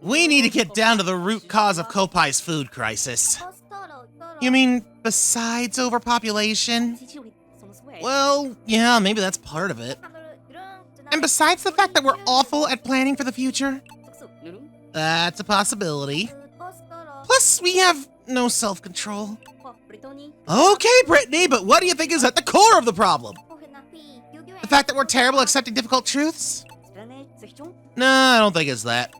We need to get down to the root cause of Kopai's food crisis. You mean besides overpopulation? Well, yeah, maybe that's part of it. And besides the fact that we're awful at planning for the future? That's a possibility. Plus, we have no self-control. Okay, Brittany, but what do you think is at the core of the problem? The fact that we're terrible at accepting difficult truths? No, I don't think it's that.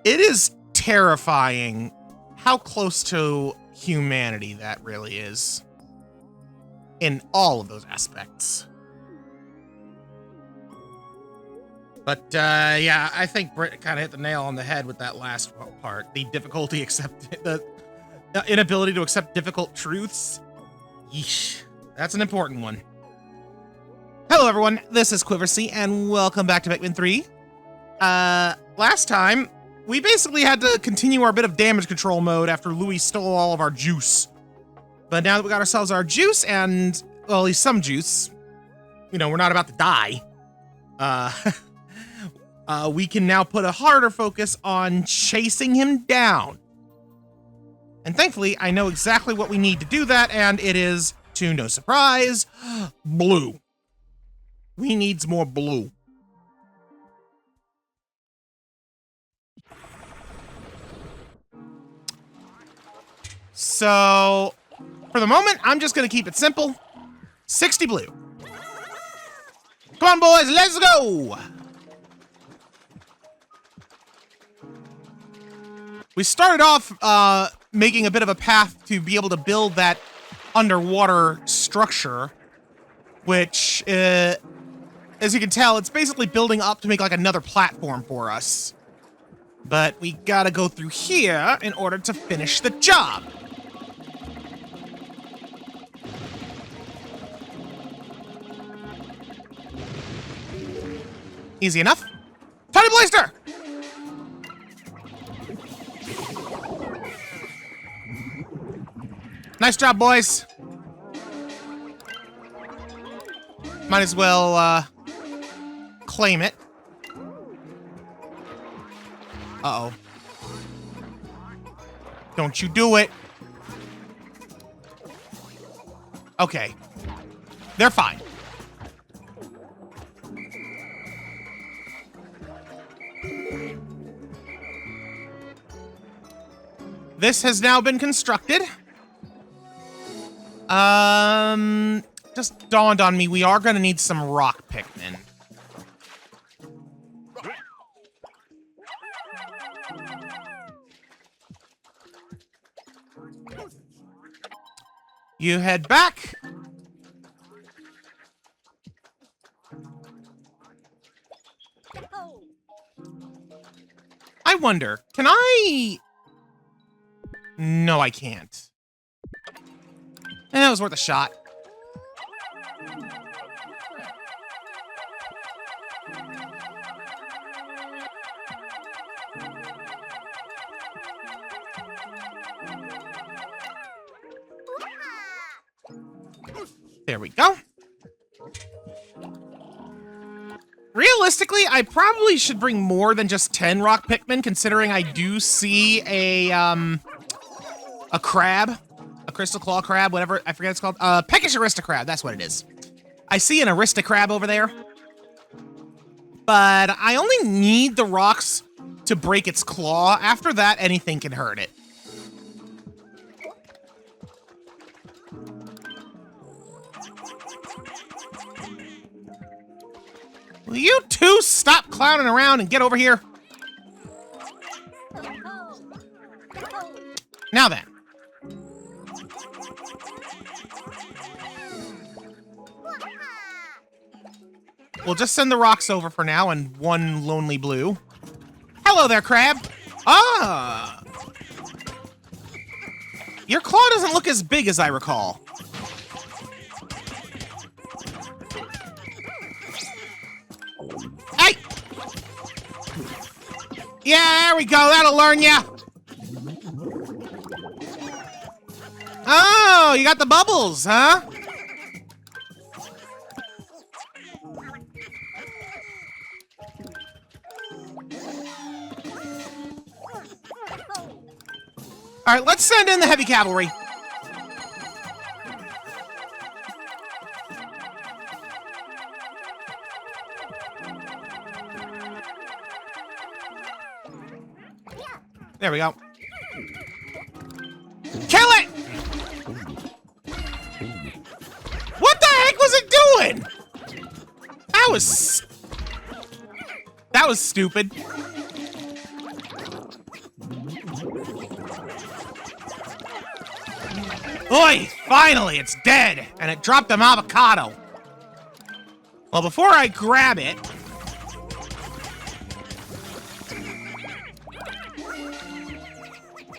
It is terrifying how close to humanity that really is. In all of those aspects. But, yeah, I think Britt kind of hit the nail on the head with that last part. The difficulty the inability to accept difficult truths. Yeesh. That's an important one. Hello, everyone. This is Quiversee, and welcome back to Pikmin 3. Last time, we basically had to continue our bit of damage control mode after Louie stole all of our juice. But now that we got ourselves our juice and, well, at least some juice, you know, we're not about to die. We can now put a harder focus on chasing him down. And thankfully, I know exactly what we need to do that, and it is, to no surprise, blue. We needs more blue. So, for the moment, I'm just gonna keep it simple. 60 blue. Come on, boys, let's go! We started off making a bit of a path to be able to build that underwater structure, which, as you can tell, it's basically building up to make like another platform for us. But we gotta go through here in order to finish the job. Easy enough. Tiny Blaster! Nice job, boys. Might as well, claim it. Uh-oh. Don't you do it. Okay. They're fine. This has now been constructed. Just dawned on me, we are gonna need some rock Pikmin. You head back. I wonder, can I... No, I can't. That was worth a shot. There we go. Realistically, I probably should bring more than just 10 rock Pikmin, considering I do see a crab. A crystal claw crab, whatever, I forget what it's called. Peckish Aristocrab, that's what it is. I see an Aristocrab over there. But I only need the rocks to break its claw. After that, anything can hurt it. Will you two stop clowning around and get over here? Now then. We'll just send the rocks over for now and one lonely blue. Hello there, crab. Ah! Your claw doesn't look as big as I recall. Hey! Yeah, there we go. That'll learn ya. Oh, you got the bubbles, huh? All right, let's send in the heavy cavalry. There we go. Kill it! What the heck was it doing? That was stupid. Oi! Finally, it's dead, and it dropped an avocado. Well, before I grab it,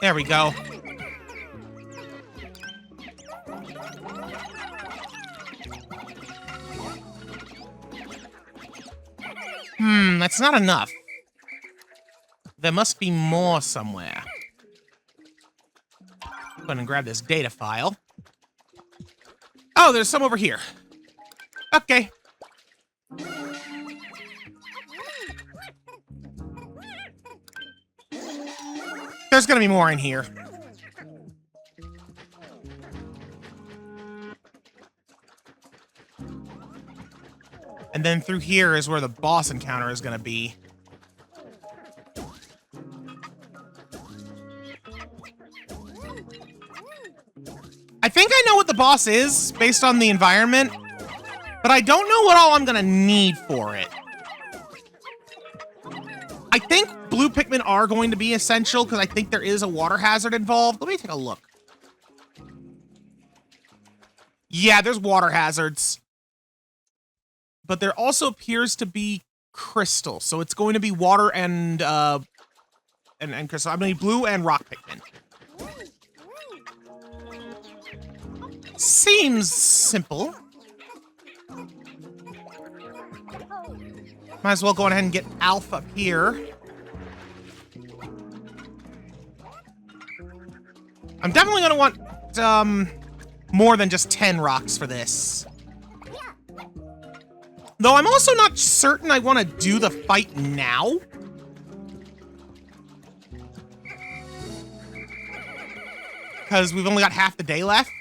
there we go. That's not enough. There must be more somewhere. Go ahead and grab this data file. Oh, there's some over here. Okay. There's gonna be more in here. And then through here is where the boss encounter is gonna be. I think I know what the boss is based on the environment, but I don't know what all I'm gonna need for it. I think blue Pikmin are going to be essential because I think there is a water hazard involved. Let me take a look. Yeah, there's water hazards. But there also appears to be crystal, so it's going to be water and crystal. I'm gonna need blue and rock Pikmin. Seems simple. Might as well go ahead and get Alpha up here. I'm definitely gonna want more than just 10 rocks for this. Though I'm also not certain I want to do the fight now. Because we've only got half the day left.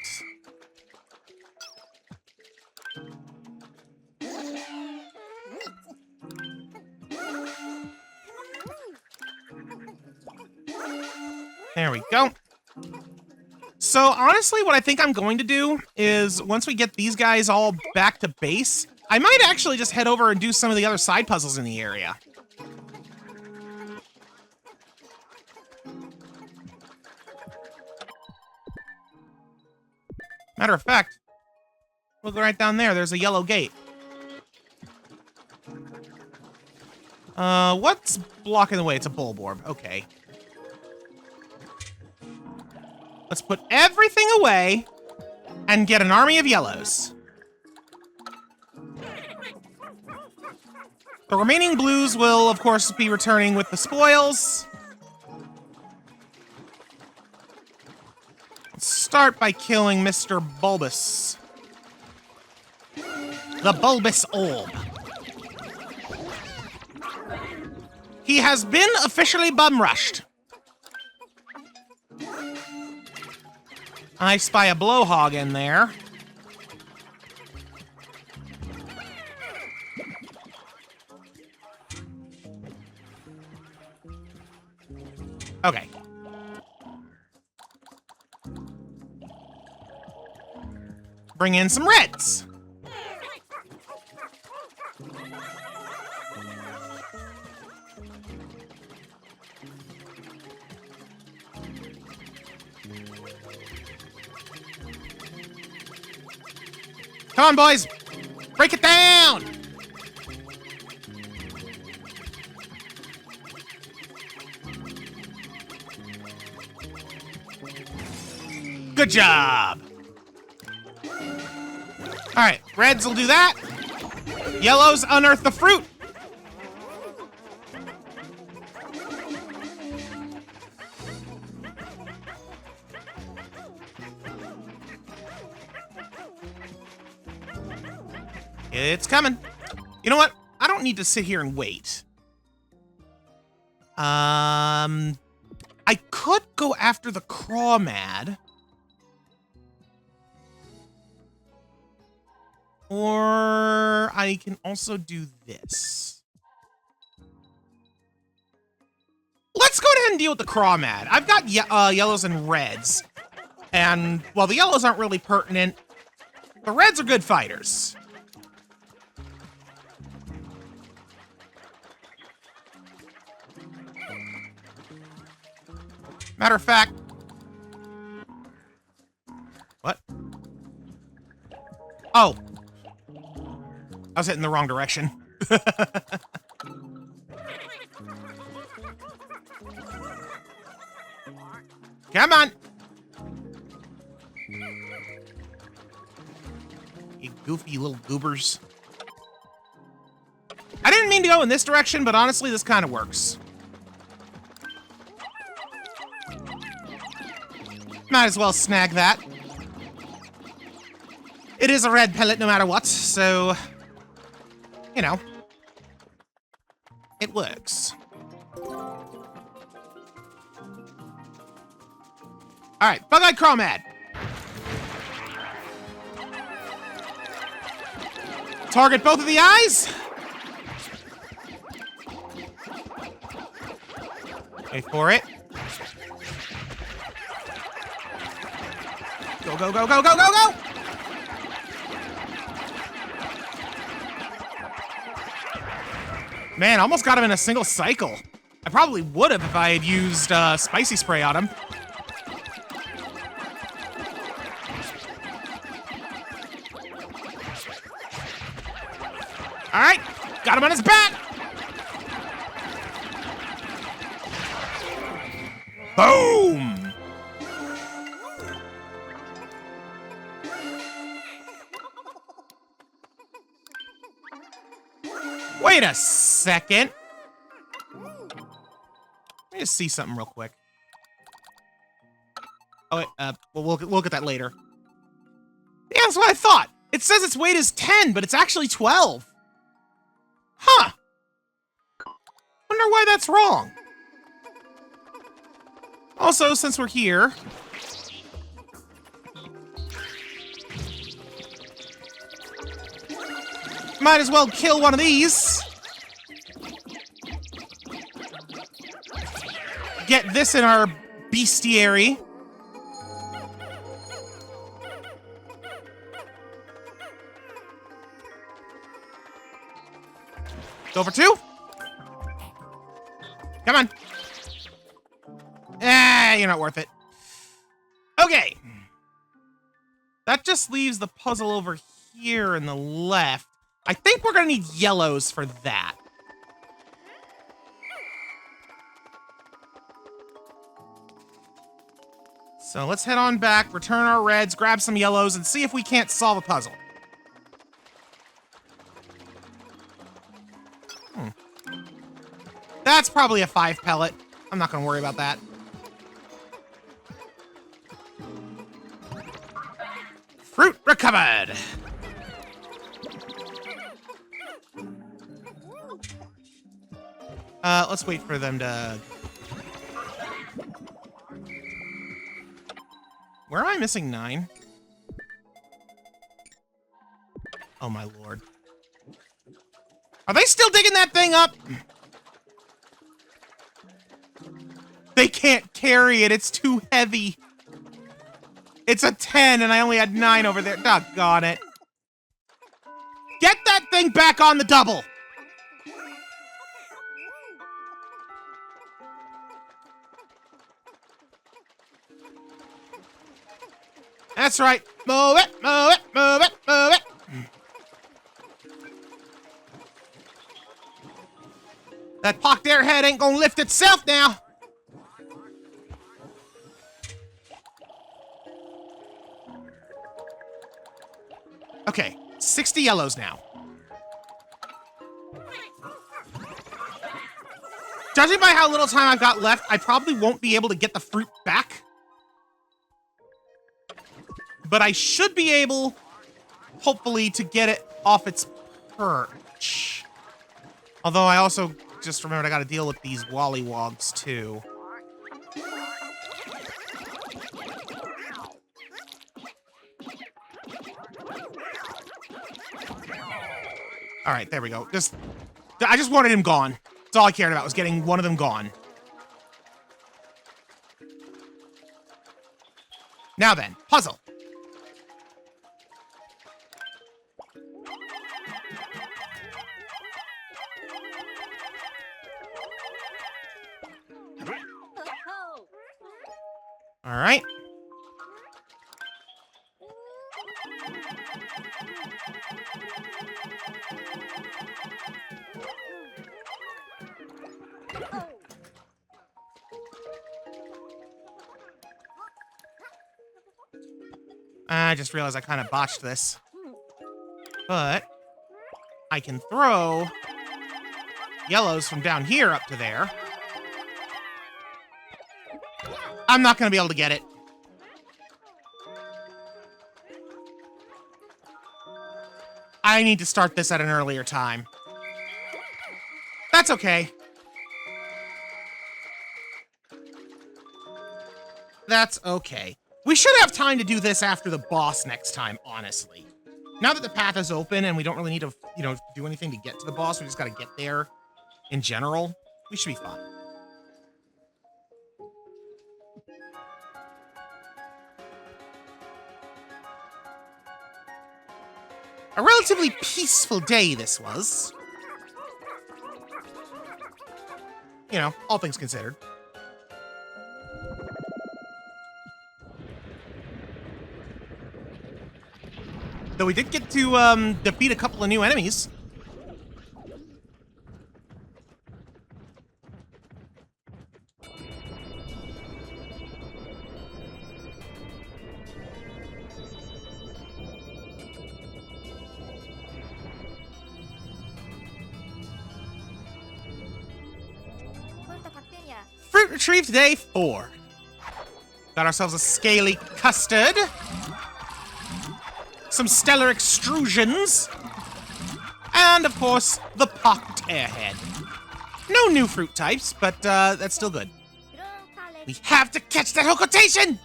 There we go. So honestly, what I think I'm going to do is once we get these guys all back to base, I might actually just head over and do some of the other side puzzles in the area. Matter of fact, look right down there. There's a yellow gate. What's blocking the way? It's a bulborb. Okay. Let's put everything away and get an army of yellows. The remaining blues will, of course, be returning with the spoils. Let's start by killing Mr. Bulbous. The Bulbous Orb. He has been officially bum-rushed. I spy a blowhog in there. Okay. Bring in some reds. Come on, boys. Break it down. Good job. All right, reds will do that. Yellows unearth the fruit. It's coming. You know what? I don't need to sit here and wait. I could go after the crawmad. Or I can also do this. Let's go ahead and deal with the crawmad. I've got yellows and reds. And while the yellows aren't really pertinent, the reds are good fighters. Matter of fact... What? Oh. I was hitting the wrong direction. Come on! You goofy little goobers. I didn't mean to go in this direction, but honestly, this kind of works. Might as well snag that. It is a red pellet no matter what, so... You know. It works. Alright, bug-eyed crawmad. Target both of the eyes. Wait for it. Go, go, go, go, go, go, go! Man, almost got him in a single cycle. I probably would have if I had used spicy spray on him. All right, got him on his back. Boom! Wait a second. Let me just see something real quick. Oh, wait, we'll look at that later. Yeah, that's what I thought. It says its weight is 10, but it's actually 12. Huh. Wonder why that's wrong. Also, since we're here... Might as well kill one of these. Get this in our bestiary. Go for 2. Come on. You're not worth it. Okay. That just leaves the puzzle over here in the left. I think we're gonna need yellows for that. So let's head on back, return our reds, grab some yellows, and see if we can't solve a puzzle. That's probably a 5 pellet. I'm not gonna worry about that. Fruit recovered! Let's wait for them to... Where am I missing 9? Oh my lord. Are they still digging that thing up? They can't carry it, it's too heavy. It's a 10 and I only had 9 over there. Doggone it. Get that thing back on the double! That's right. Move it, move it, move it, move it. That pocked airhead ain't gonna lift itself now. Okay, 60 yellows now. Judging by how little time I've got left, I probably won't be able to get the fruit back. But I should be able, hopefully, to get it off its perch. Although I also just remembered I gotta deal with these wollywogs, too. All right, there we go. I just wanted him gone. That's all I cared about, was getting one of them gone. Now then, puzzle. All right. I just realized I kind of botched this. But I can throw yellows from down here up to there. I'm not going to be able to get it. I need to start this at an earlier time. That's okay. That's okay. We should have time to do this after the boss next time, honestly. Now that the path is open and we don't really need to, do anything to get to the boss, we just got to get there in general, we should be fine. A relatively peaceful day this was. All things considered. Though we did get to defeat a couple of new enemies. Fruit retrieved day 4. Got ourselves a scaly custard. Some stellar extrusions. And, of course, the pocked airhead. No new fruit types, but that's still good. We have to catch that Hokotation!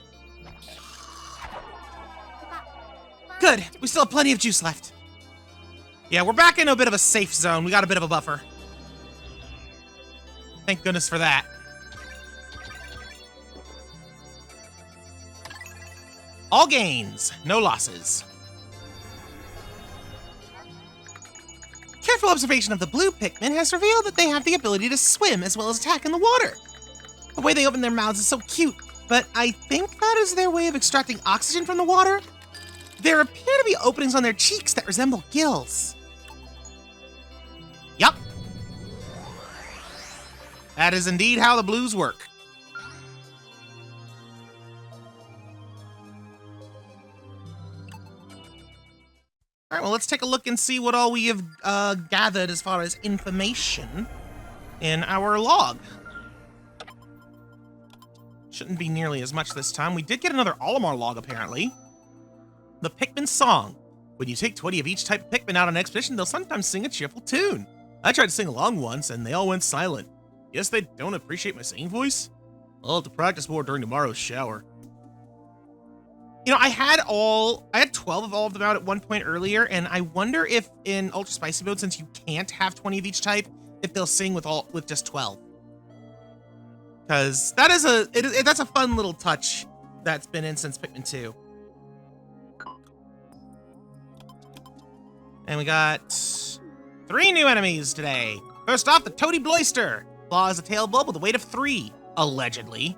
Good. We still have plenty of juice left. Yeah, we're back in a bit of a safe zone. We got a bit of a buffer. Thank goodness for that. All gains, no losses. Careful observation of the blue Pikmin has revealed that they have the ability to swim as well as attack in the water. The way they open their mouths is so cute, but I think that is their way of extracting oxygen from the water. There appear to be openings on their cheeks that resemble gills. Yup. That is indeed how the blues work. All right, well, let's take a look and see what all we have gathered as far as information in our log. Shouldn't be nearly as much this time. We did get another Olimar log, apparently. The Pikmin song. When you take 20 of each type of Pikmin out on an expedition, they'll sometimes sing a cheerful tune. I tried to sing along once, and they all went silent. Guess they don't appreciate my singing voice? I'll have to practice more during tomorrow's shower. I had 12 of all of them out at one point earlier, and I wonder if in Ultra Spicy mode, since you can't have 20 of each type, if they'll sing with just 12. Because that is that's a fun little touch that's been in since Pikmin 2. And we got 3 new enemies today. First off, the Toady Bloister. Claw is a tail bulb with a weight of 3, allegedly.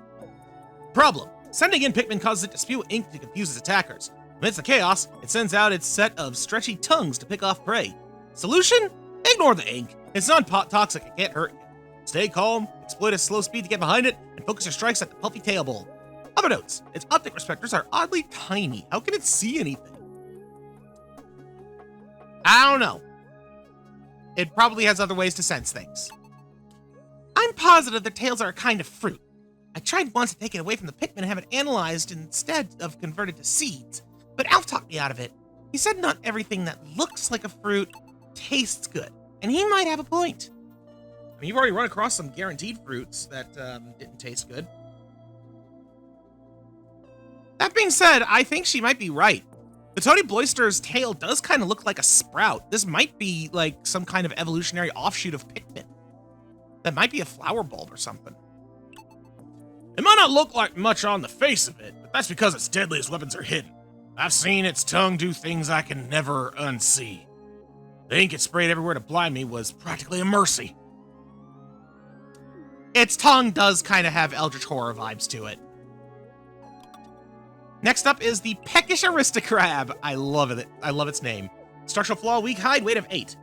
Problem. Sending in Pikmin causes it to spew ink to confuse its attackers. Amidst the chaos, it sends out its set of stretchy tongues to pick off prey. Solution? Ignore the ink. It's non-toxic, it can't hurt you. Stay calm, exploit its slow speed to get behind it, and focus your strikes at the puffy tail bulb. Other notes, its optic receptors are oddly tiny. How can it see anything? I don't know. It probably has other ways to sense things. I'm positive their tails are a kind of fruit. I tried once to take it away from the Pikmin and have it analyzed instead of converted to seeds, but Alf talked me out of it. He said not everything that looks like a fruit tastes good, and he might have a point. I mean, you've already run across some guaranteed fruits that didn't taste good. That being said, I think she might be right. The Toady Bloister's tail does kind of look like a sprout. This might be like some kind of evolutionary offshoot of Pikmin. That might be a flower bulb or something. It might not look like much on the face of it, but that's because its deadliest weapons are hidden. I've seen its tongue do things I can never unsee. The ink it sprayed everywhere to blind me was practically a mercy. Its tongue does kind of have Eldritch Horror vibes to it. Next up is the Peckish Aristocrab. I love it. I love its name. Structural flaw, weak hide, weight of 8.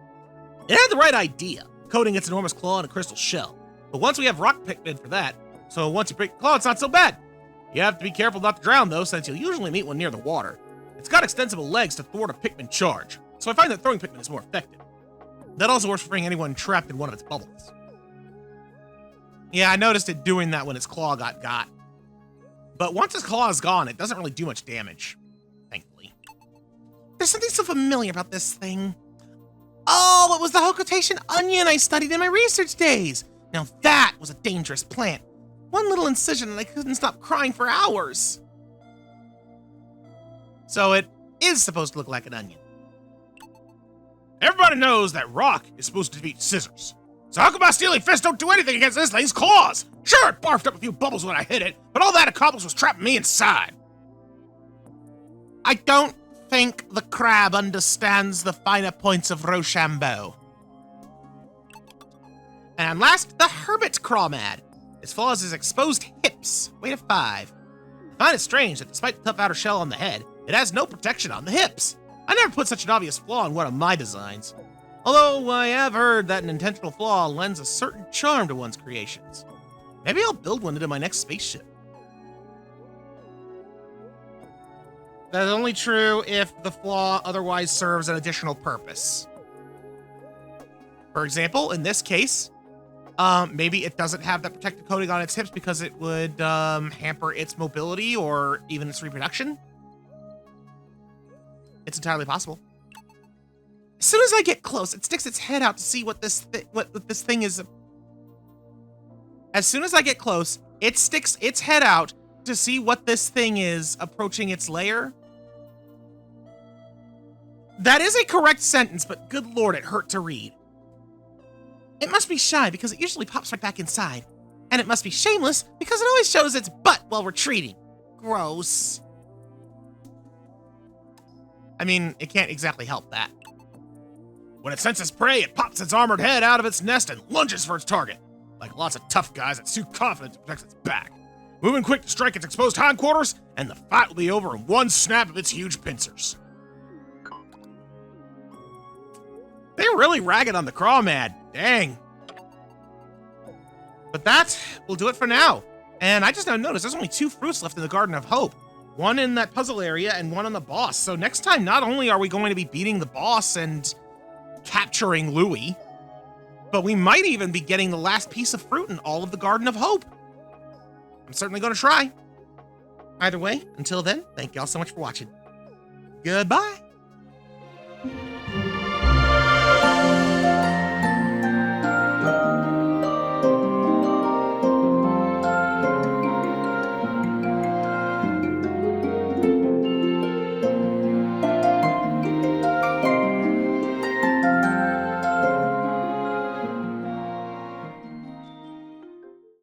It had the right idea, coating its enormous claw in a crystal shell. But once we have rock Pikmin for that, so once you break the claw, it's not so bad. You have to be careful not to drown, though, since you'll usually meet one near the water. It's got extensible legs to thwart a Pikmin charge, so I find that throwing Pikmin is more effective. That also works for freeing anyone trapped in one of its bubbles. Yeah, I noticed it doing that when its claw got. But once its claw is gone, it doesn't really do much damage, thankfully. There's something so familiar about this thing. Oh, it was the Hokotation onion I studied in my research days. Now that was a dangerous plant. One little incision and I couldn't stop crying for hours. So it is supposed to look like an onion. Everybody knows that rock is supposed to defeat scissors. So how come my steely fists don't do anything against this thing's claws? Sure, it barfed up a few bubbles when I hit it, but all that accomplished was trapping me inside. I don't think the crab understands the finer points of Rochambeau. And last, the Hermit Crawmad. Its flaw is its exposed hips, weight of 5. I find it strange that despite the tough outer shell on the head, it has no protection on the hips. I never put such an obvious flaw in one of my designs. Although I have heard that an intentional flaw lends a certain charm to one's creations. Maybe I'll build one into my next spaceship. That's only true if the flaw otherwise serves an additional purpose. For example, in this case, maybe it doesn't have that protective coating on its hips because it would hamper its mobility or even its reproduction. It's entirely possible. As soon as I get close, it sticks its head out to see what this thing is. As soon as I get close, it sticks its head out to see what this thing is approaching its lair. That is a correct sentence, but good lord, it hurt to read. It must be shy because it usually pops right back inside. And it must be shameless because it always shows its butt while retreating. Gross. I mean, it can't exactly help that. When it senses prey, it pops its armored head out of its nest and lunges for its target. Like lots of tough guys, it's too confident to protect its back. Moving quick to strike its exposed hindquarters, and the fight will be over in one snap of its huge pincers. They're really ragged on the Crawmad. Dang. But that will do it for now. And I just now noticed there's only 2 fruits left in the Garden of Hope. One in that puzzle area and one on the boss. So next time, not only are we going to be beating the boss and capturing Louie, but we might even be getting the last piece of fruit in all of the Garden of Hope. I'm certainly going to try. Either way, until then, thank y'all so much for watching. Goodbye.